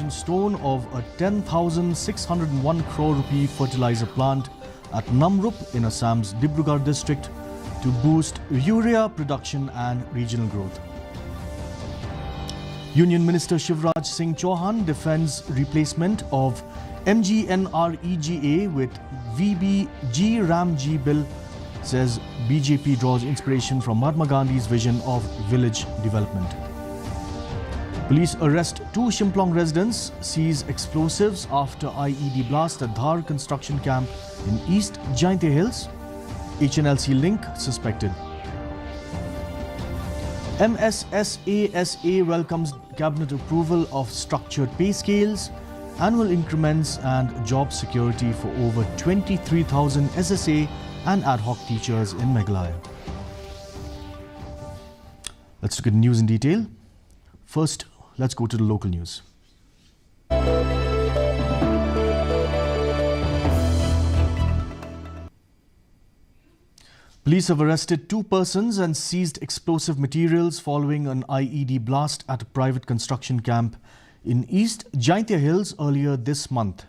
foundation stone of a 10,601 crore rupee fertilizer plant at Namrup in Assam's Dibrugarh district to boost urea production and regional growth. Union Minister Shivraj Singh Chauhan defends replacement of MEGHALAYA with VBG-RAM-G bill, says BJP draws inspiration from Mahatma Gandhi's vision of village development. Police arrest 2 Shimplong residents, seize explosives after IED blast at Dhar construction camp in East Jaintia Hills. HNLC link suspected. MSSASA welcomes cabinet approval of structured pay scales, annual increments and job security for over 23,000 SSA and ad hoc teachers in Meghalaya. Let's look at news in detail. First, let's go to the local news. Police have arrested 2 persons and seized explosive materials following an IED blast at a private construction camp in East Jaintia Hills earlier this month.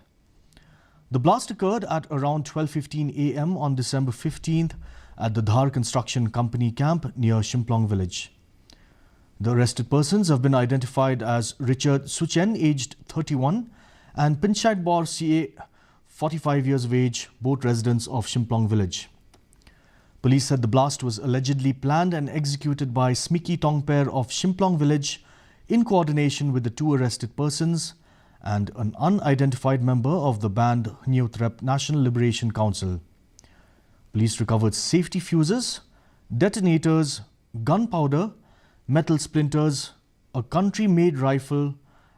The blast occurred at around 12:15 a.m. on December 15th at the Dhar Construction Company camp near Shimplong village. The arrested persons have been identified as Richard Suchen, aged 31, and Pinchait Bor CA, 45 years of age, both residents of Shimplong village. Police said the blast was allegedly planned and executed by Smiki Tongper of Shimplong village in coordination with the 2 arrested persons and an unidentified member of the band Hneutrep National Liberation Council. Police recovered safety fuses, detonators, gunpowder, metal splinters, a country-made rifle,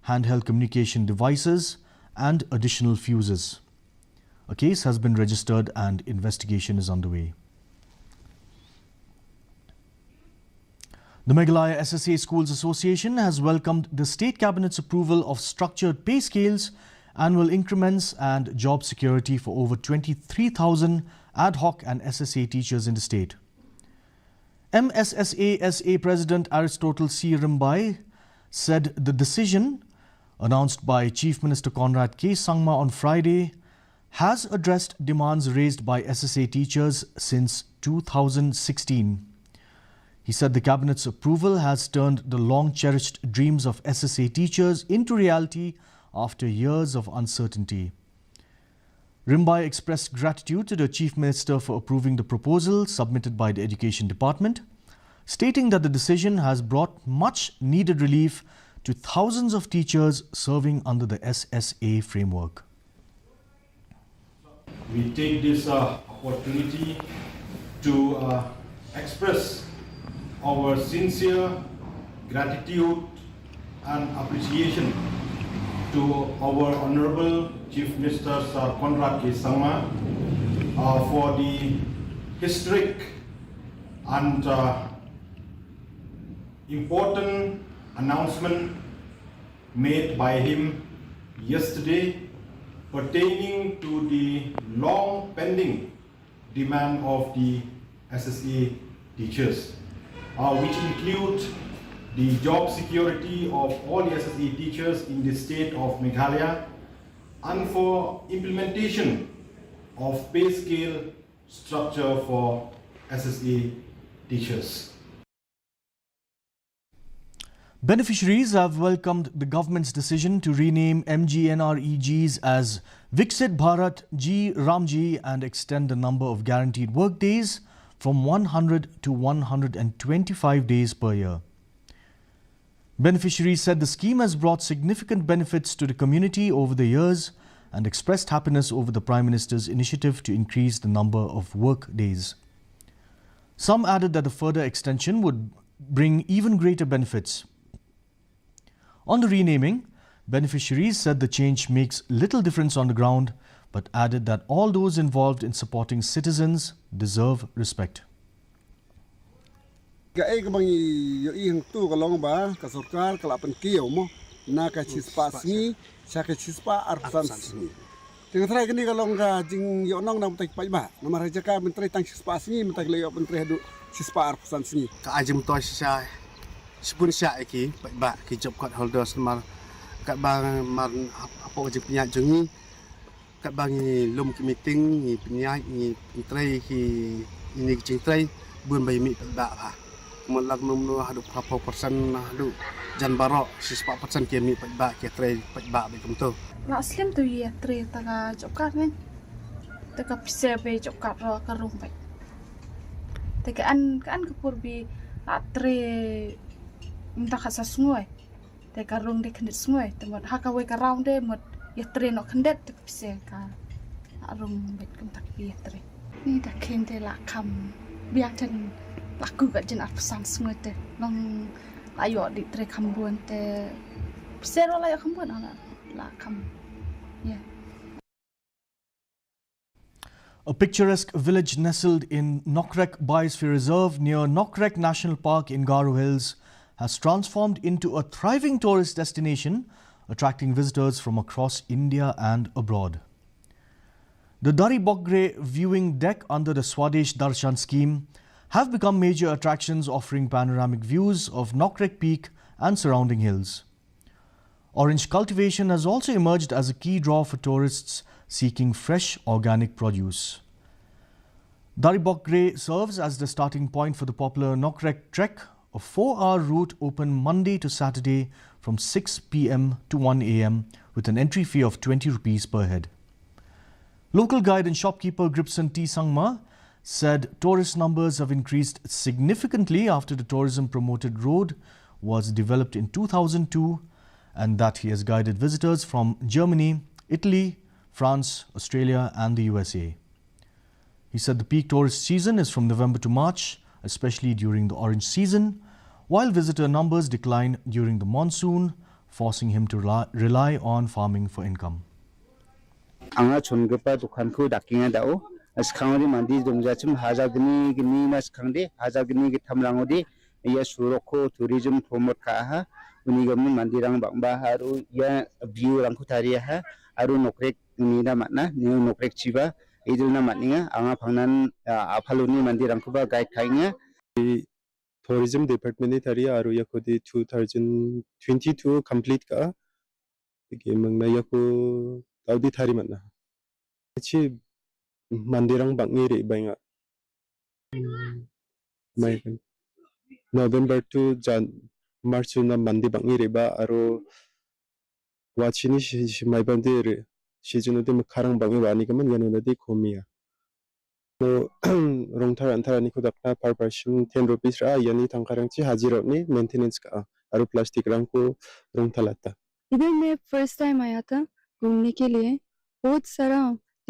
handheld communication devices and additional fuses. A case has been registered and investigation is underway. The Meghalaya SSA Schools Association has welcomed the State Cabinet's approval of structured pay scales, annual increments and job security for over 23,000 ad hoc and SSA teachers in the state. MSSASA President Aristotle C. Rimbai said the decision, announced by Chief Minister Conrad K. Sangma on Friday, has addressed demands raised by SSA teachers since 2016. He said the Cabinet's approval has turned the long-cherished dreams of SSA teachers into reality after years of uncertainty. Rimbai expressed gratitude to the Chief Minister for approving the proposal submitted by the Education Department, stating that the decision has brought much-needed relief to thousands of teachers serving under the SSA framework. We take this opportunity to express our sincere gratitude and appreciation to our Honorable Chief Minister Sir Conrad K. Sangma for the historic and important announcement made by him yesterday pertaining to the long pending demand of the SSA teachers, which include the job security of all the SSA teachers in the state of Meghalaya and for implementation of pay scale structure for SSA teachers. Beneficiaries have welcomed the government's decision to rename MGNREGs as Viksit Bharat G Ramji and extend the number of guaranteed work days from 100 to 125 days per year. Beneficiaries said the scheme has brought significant benefits to the community over the years and expressed happiness over the Prime Minister's initiative to increase the number of work days. Some added that the further extension would bring even greater benefits. On the renaming, beneficiaries said the change makes little difference on the ground, but added that all those involved in supporting citizens deserve respect. Sepun siya iki ba ki job card holders mal kat bang mar apa je penyak jengi kat bang ni lum ki meeting ni penyak ni trai ki ini jing trai bun bai mi ba ha mulak num no hadu apa persen hadu jan barok 4% ke mi ba ke trai ba bai kum tu la slim tu ye tre ta ga jokar ni ta ka pise be jokar ro ka rum bai ta ka an kapur bi la tre minta khasa sngoi te ka rung de khnit sngoi te mod ha ka we ka round de mod ye tre no khndet te pise ka rung bet kum tak bi tre ni ta khen te la kham biak ten la ku ga jen pesan sngoi te long ayo di tre kham buan te pise ro la yo kham buan ala la kham yeah. A picturesque village nestled in Nokrek Biosphere Reserve near Nokrek National Park in Garo Hills has transformed into a thriving tourist destination, attracting visitors from across India and abroad. The Dari Bogre viewing deck under the Swadesh Darshan scheme have become major attractions, offering panoramic views of Nokrek Peak and surrounding hills. Orange cultivation has also emerged as a key draw for tourists seeking fresh organic produce. Dari Bogre serves as the starting point for the popular Nokrek Trek, a 4-hour route open Monday to Saturday from 6 p.m. to 1 a.m. with an entry fee of 20 rupees per head. Local guide and shopkeeper Gripson T. Sangma said tourist numbers have increased significantly after the tourism promoted road was developed in 2002, and that he has guided visitors from Germany, Italy, France, Australia and the USA. He said the peak tourist season is from November to March, especially during the orange season, while visitor numbers decline during the monsoon, forcing him to rely on farming for income. Anga chungpa dukanku dakinga dao askhangri mandi dongjachim hajagni gni nas khangde hajagni gi thamrangodi ya suroko tourism promote ka ha unigam mandirang bangba haru ya view rangku tariya ha aru nokrek ni na matna ni nokrek chiba idulna matninga anga phangnan aphaluni mandirangku ba guide khainga tourism department ni tariya aru yakodi 2022 complete ka ge mangna yako taudi thari matna chi mandirang bangi re bainga mai November to March na mandi bangi re ba aro wachini mai bande re season de kharang bangi wani kaman yanu de khomia so rongthar antharani ko dakna per person 10 rupees ra yani thangkarang chi hajiro ni maintenance का aro plastic rang को rongthalata इधर मैं first time आया था घूमने के लिए बहुत सारा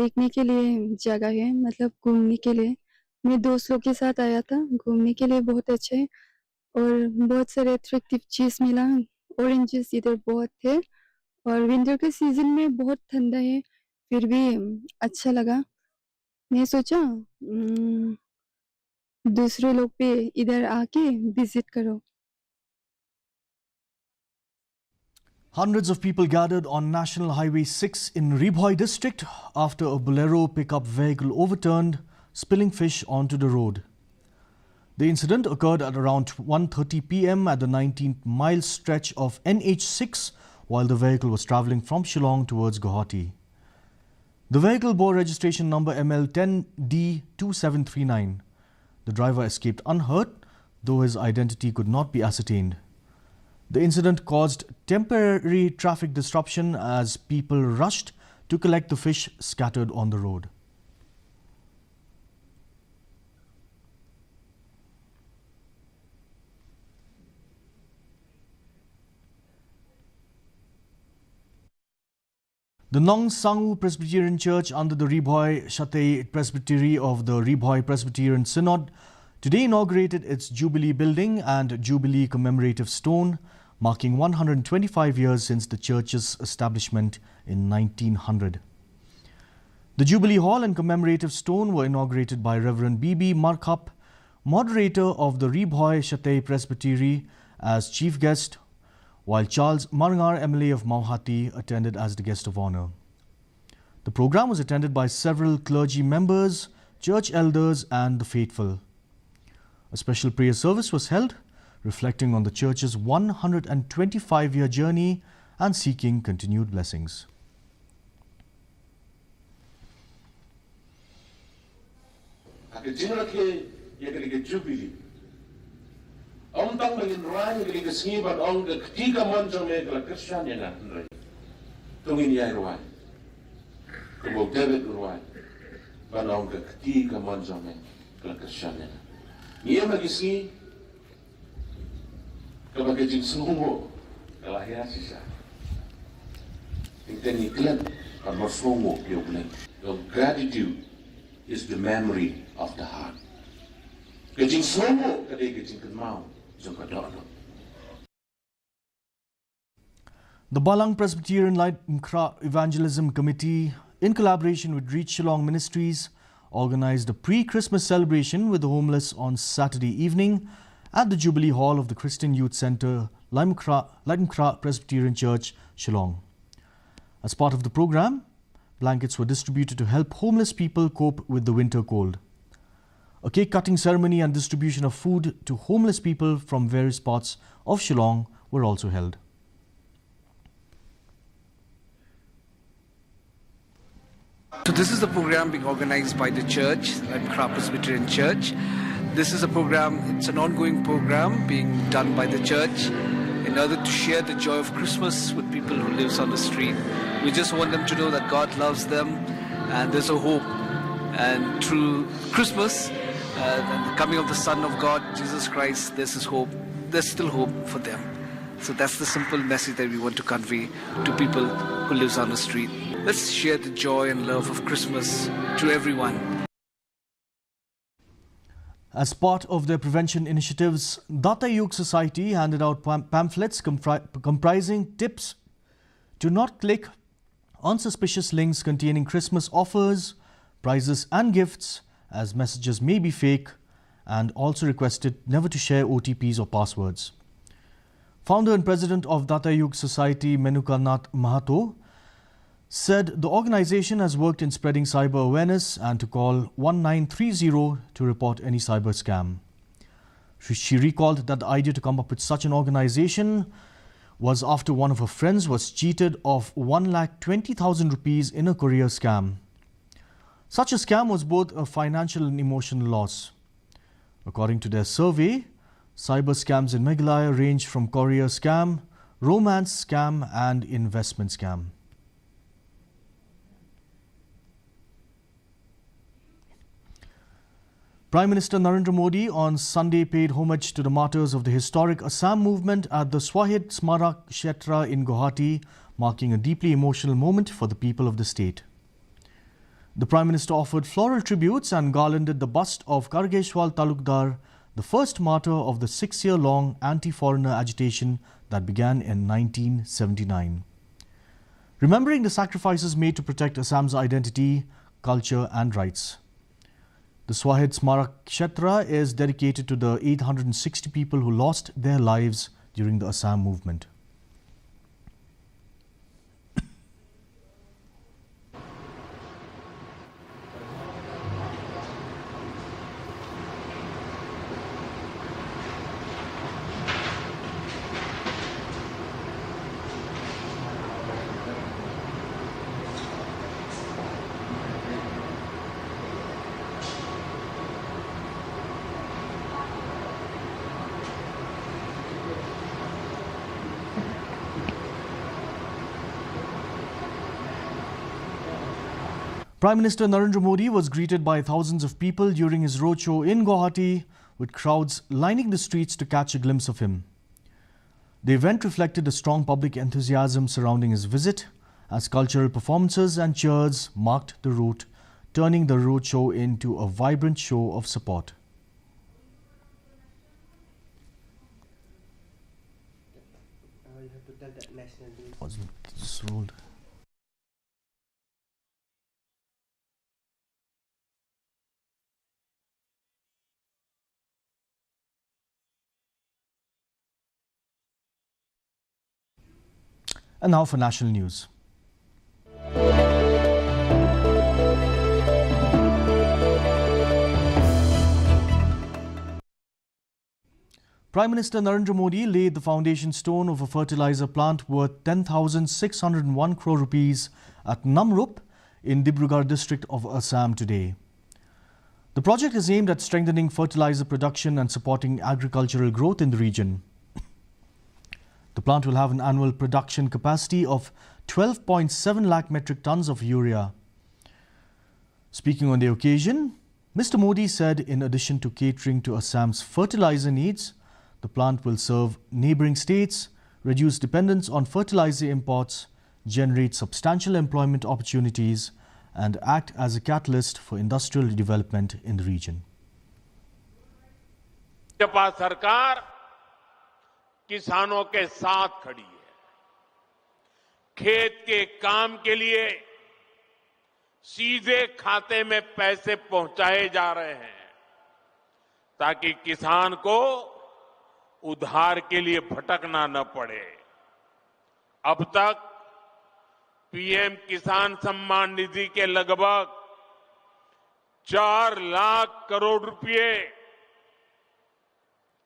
देखने के लिए जगह है मतलब घूमने के लिए मैं दोस्तों के साथ आया था घूमने के लिए बहुत अच्छा है और बहुत सारे अट्रैक्टिव चीज मिला ऑरेंजेस इधर बहुत थे और विंटर के सीजन में बहुत ठंडा है फिर भी अच्छा लगा मैं सोचा दूसरे लोग पे इधर आके विजिट करो Hundreds of people gathered on National Highway 6 in Ribhoi district after a Bolero pickup vehicle overturned, spilling fish onto the road. The incident occurred at around 1:30 p.m. at the 19th mile stretch of NH6 while the vehicle was travelling from Shillong towards Guwahati. The vehicle bore registration number ML10D2739. The driver escaped unhurt, though his identity could not be ascertained. The incident caused temporary traffic disruption as people rushed to collect the fish scattered on the road. The Nong Sangu Presbyterian Church under the Ribhoi Shatei Presbytery of the Ribhoi Presbyterian Synod today inaugurated its Jubilee Building and Jubilee Commemorative Stone, marking 125 years since the church's establishment in 1900. The Jubilee Hall and Commemorative Stone were inaugurated by Reverend B.B. Markup, moderator of the Ribhoi Shatei Presbytery, as chief guest, while Charles Marangar, MLA of Mauhati, attended as the guest of honour. The program was attended by several clergy members, church elders and the faithful. A special prayer service was held, reflecting on the church's 125-year journey and seeking continued blessings. Ông tăng bằng Ryan cái cái sinh vật ông cái tí cái món trong này là Christian này nè rồi tung in nhai rồi cái bộ David rồi và ông cái tí cái món trong này là Christian này nghĩa mà cái gì cái mà cái chính sống ngộ cái là hết gì sao những cái này cái là một số ngộ kiểu này gratitude is the memory of the heart cái chính sống ngộ cái đây cái chính cần mau. The Balang Presbyterian Light Mkra Evangelism Committee, in collaboration with Reach Shillong Ministries, organized a pre-Christmas celebration with the homeless on Saturday evening at the Jubilee Hall of the Christian Youth Centre, Light Mkra Presbyterian Church, Shillong. As part of the program, blankets were distributed to help homeless people cope with the winter cold. A cake-cutting ceremony and distribution of food to homeless people from various parts of Shillong were also held. So this is the program being organized by the church, MEGHALAYA Presbyterian Church. This is a program, it's an ongoing program being done by the church in order to share the joy of Christmas with people who live on the street. We just want them to know that God loves them and there's a hope. And through Christmas, and the coming of the Son of God, Jesus Christ, there's hope. There's still hope for them. So that's the simple message that we want to convey to people who live on the street. Let's share the joy and love of Christmas to everyone. As part of their prevention initiatives, Datta Yug Society handed out pamphlets comprising tips to not click on suspicious links containing Christmas offers, prizes and gifts, as messages may be fake, and also requested never to share OTPs or passwords. Founder and president of Datta Yug Society, Menuka Nath Mahato, said the organization has worked in spreading cyber awareness and to call 1930 to report any cyber scam. She recalled that the idea to come up with such an organization was after one of her friends was cheated of 1,20,000 rupees in a courier scam. Such a scam was both a financial and emotional loss. According to their survey, cyber scams in Meghalaya range from courier scam, romance scam and investment scam. Prime Minister Narendra Modi on Sunday paid homage to the martyrs of the historic Assam movement at the Swahid Smarak Kshetra in Guwahati, marking a deeply emotional moment for the people of the state. The Prime Minister offered floral tributes and garlanded the bust of Kargeshwal Talukdar, the first martyr of the 6-year-long anti-foreigner agitation that began in 1979. Remembering the sacrifices made to protect Assam's identity, culture and rights. The Swahid Smarak Kshetra is dedicated to the 860 people who lost their lives during the Assam movement. Prime Minister Narendra Modi was greeted by thousands of people during his roadshow in Guwahati, with crowds lining the streets to catch a glimpse of him. The event reflected a strong public enthusiasm surrounding his visit, as cultural performances and cheers marked the route, turning the roadshow into a vibrant show of support. It's rolled. And now for national news. Prime Minister Narendra Modi laid the foundation stone of a fertilizer plant worth 10,601 crore rupees at Namrup in Dibrugarh district of Assam today. The project is aimed at strengthening fertilizer production and supporting agricultural growth in the region. The plant will have an annual production capacity of 12.7 lakh metric tons of urea. Speaking on the occasion, Mr. Modi said in addition to catering to Assam's fertilizer needs, the plant will serve neighbouring states, reduce dependence on fertilizer imports, generate substantial employment opportunities and act as a catalyst for industrial development in the region. Bhajpa सरकार किसानों के साथ खड़ी है। खेत के काम के लिए सीधे खाते में पैसे पहुंचाए जा रहे हैं ताकि किसान को उधार के लिए भटकना न पड़े। अब तक पीएम किसान सम्मान निधि के लगभग 4 लाख करोड़ रुपए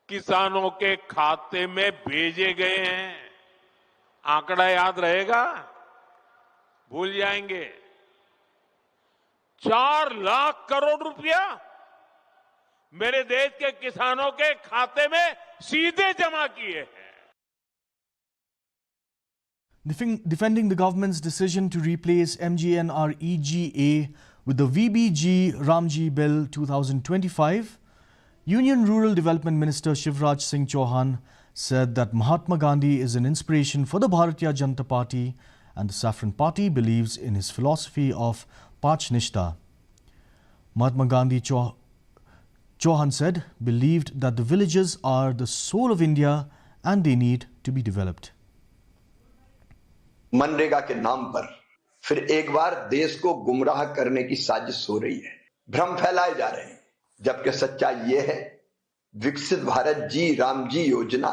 किसानों के खाते में भेजे गए हैं। आंकड़ा याद रहेगा? भूल जाएंगे? 4 लाख करोड़ रुपया मेरे देश के किसानों के खाते में सीधे जमा किए हैं। Defending the government's decision to replace MGNREGA with the VBG Ramji Bill 2025, Union Rural Development Minister Shivraj Singh Chauhan said that Mahatma Gandhi is an inspiration for the Bharatiya Janata Party and the Saffron Party believes in his philosophy of Pachnishta. Mahatma Gandhi, Chauhan said, believed that the villages are the soul of India and they need to be developed. MNREGA के नाम पर फिर एक बार देश को गुमराह करने की साजिश हो रही है, भ्रम फैलाए जा रहे हैं, जबकि सच्चाई ये है विकसित भारत जी राम जी योजना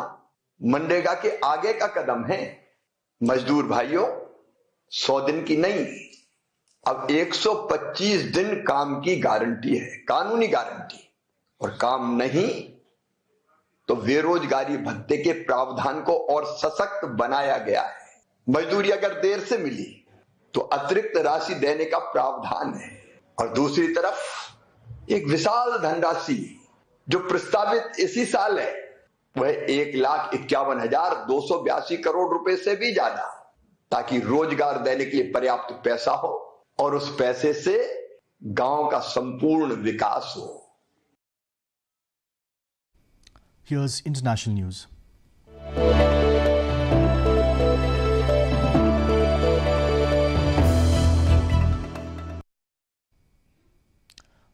मनरेगा के आगे का कदम है। मजदूर भाइयों, 100 दिन की नहीं, अब 125 दिन काम की गारंटी है, कानूनी गारंटी, और काम नहीं तो बेरोजगारी भत्ते के प्रावधान को और सशक्त बनाया गया है। मजदूरी अगर देर से मिली तो अतिरिक्त राशि देने का प्रावधान है, और दूसरी तरफ एक विशाल धनराशि जो प्रस्तावित इसी साल है वह 1,51,282 करोड़ रुपए से भी ज्यादा, ताकि रोजगार देने के लिए पर्याप्त पैसा हो और उस पैसे से गांव का संपूर्ण विकास हो। Here's international news.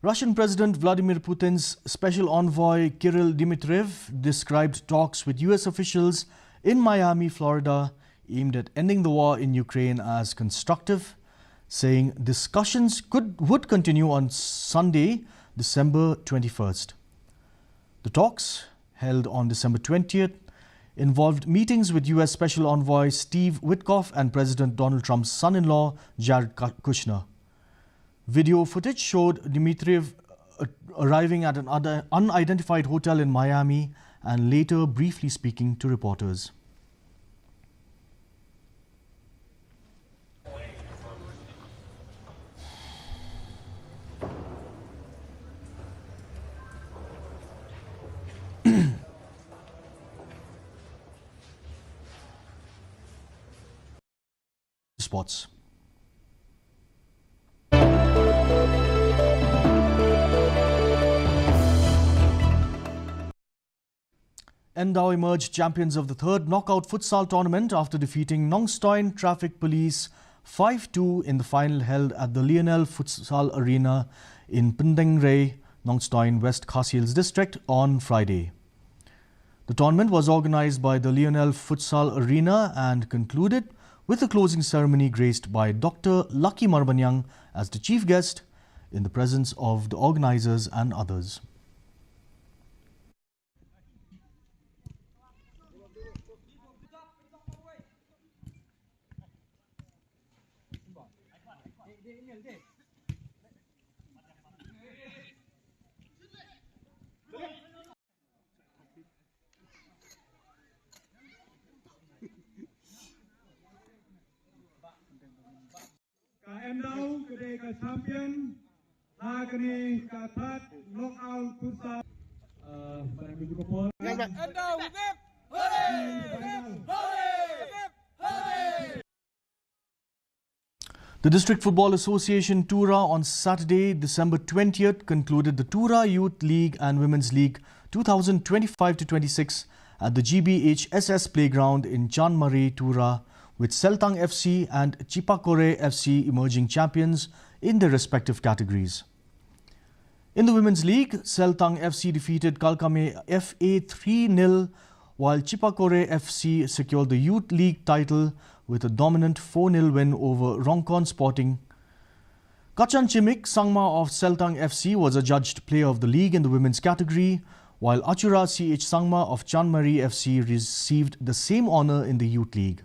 Russian President Vladimir Putin's special envoy Kirill Dmitriev described talks with US officials in Miami, Florida, aimed at ending the war in Ukraine as constructive, saying discussions would continue on Sunday, December 21st. The talks, held on December 20th, involved meetings with US Special Envoy Steve Witkoff and President Donald Trump's son-in-law Jared Kushner. Video footage showed Dmitriev arriving at an unidentified hotel in Miami and later briefly speaking to reporters. Sports. Endau emerged champions of the third knockout futsal tournament after defeating Nongstoin Traffic Police 5-2 in the final held at the Lionel Futsal Arena in Pindengray, Nongstoin, West Khasi Hills district on Friday. The tournament was organised by the Lionel Futsal Arena and concluded with a closing ceremony graced by Dr. Lucky Marbanyang as the chief guest in the presence of the organisers and others. Endau kedai champion Agni Katat knockout futsal pada minggu kepol. Endau Wip! The District Football Association Tura on Saturday, December 20th, concluded the Tura Youth League and Women's League 2025-26 at the GBHSS Playground in Chanmari, Tura, with Seltang FC and Chipakore FC emerging champions in their respective categories. In the Women's League, Seltang FC defeated Kalkame FA 3-0, while Chipakore FC secured the Youth League title with a dominant 4-0 win over Rongkon Sporting. Kachan Chimik Sangma of Seltang FC was adjudged player of the league in the women's category, while Achura CH Sangma of Chanmari FC received the same honour in the Youth League.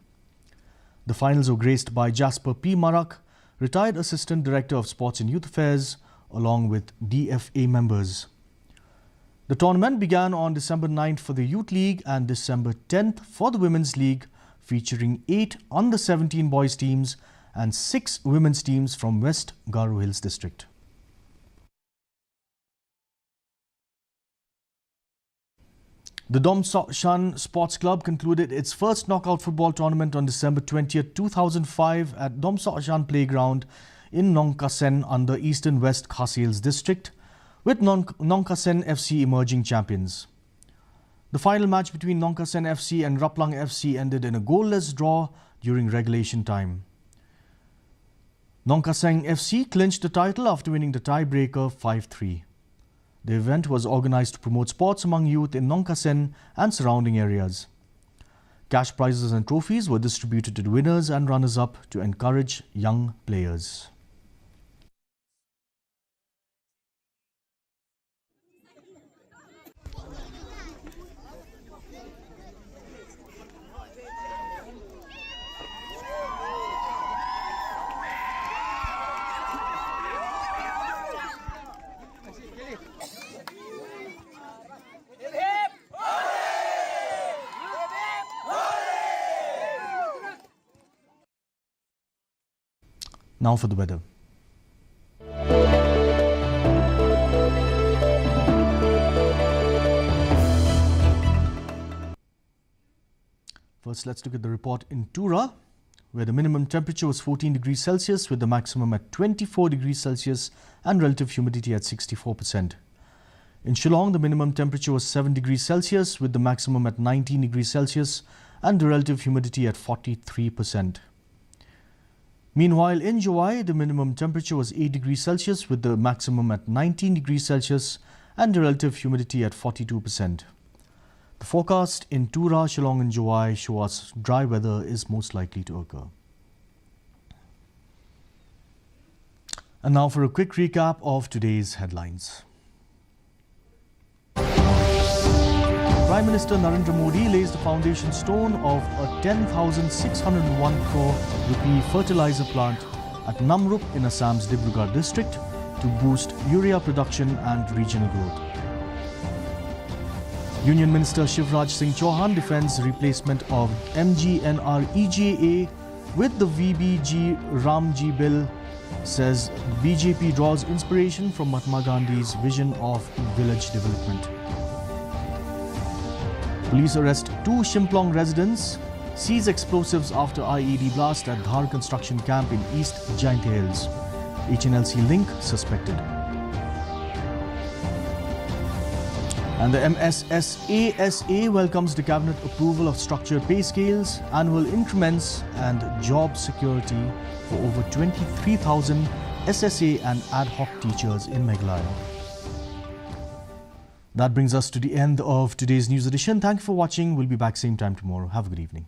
The finals were graced by Jasper P. Marak, retired Assistant Director of Sports and Youth Affairs, along with DFA members. The tournament began on December 9th for the Youth League and December 10th for the Women's League, featuring 8 under-17 boys teams and 6 women's teams from West Garo Hills District. The Domsoshan Sports Club concluded its first knockout football tournament on December 20th, 2005 at Domsoshan Playground in Nongkasen under Eastern West Khasi Hills District, with Nongkasen FC emerging champions. The final match between Nongkasen FC and Raplang FC ended in a goalless draw during regulation time. Nongkasen FC clinched the title after winning the tiebreaker 5-3. The event was organized to promote sports among youth in Nongkasen and surrounding areas. Cash prizes and trophies were distributed to the winners and runners-up to encourage young players. Now for the weather. First, let's look at the report in Tura, where the minimum temperature was 14 degrees Celsius with the maximum at 24 degrees Celsius and relative humidity at 64%. In Shillong, the minimum temperature was 7 degrees Celsius with the maximum at 19 degrees Celsius and the relative humidity at 43%. Meanwhile, in Juwai, the minimum temperature was 8 degrees Celsius with the maximum at 19 degrees Celsius and the relative humidity at 42%. The forecast in Tura, Shillong and Juwai show us dry weather is most likely to occur. And now for a quick recap of today's headlines. Prime Minister Narendra Modi lays the foundation stone of a 10,601 crore rupee fertilizer plant at Namrup in Assam's Dibrugarh district to boost urea production and regional growth. Union Minister Shivraj Singh Chauhan defends replacement of MGNREGA with the VBG Ramji bill, says BJP draws inspiration from Mahatma Gandhi's vision of village development. Police arrest 2 Shimplong residents, seize explosives after IED blast at Dhar construction camp in East Giant Hills. HNLC link suspected. And the MSSASA welcomes the cabinet approval of structured pay scales, annual increments and job security for over 23,000 SSA and ad hoc teachers in Meghalaya. That brings us to the end of today's news edition. Thank you for watching. We'll be back same time tomorrow. Have a good evening.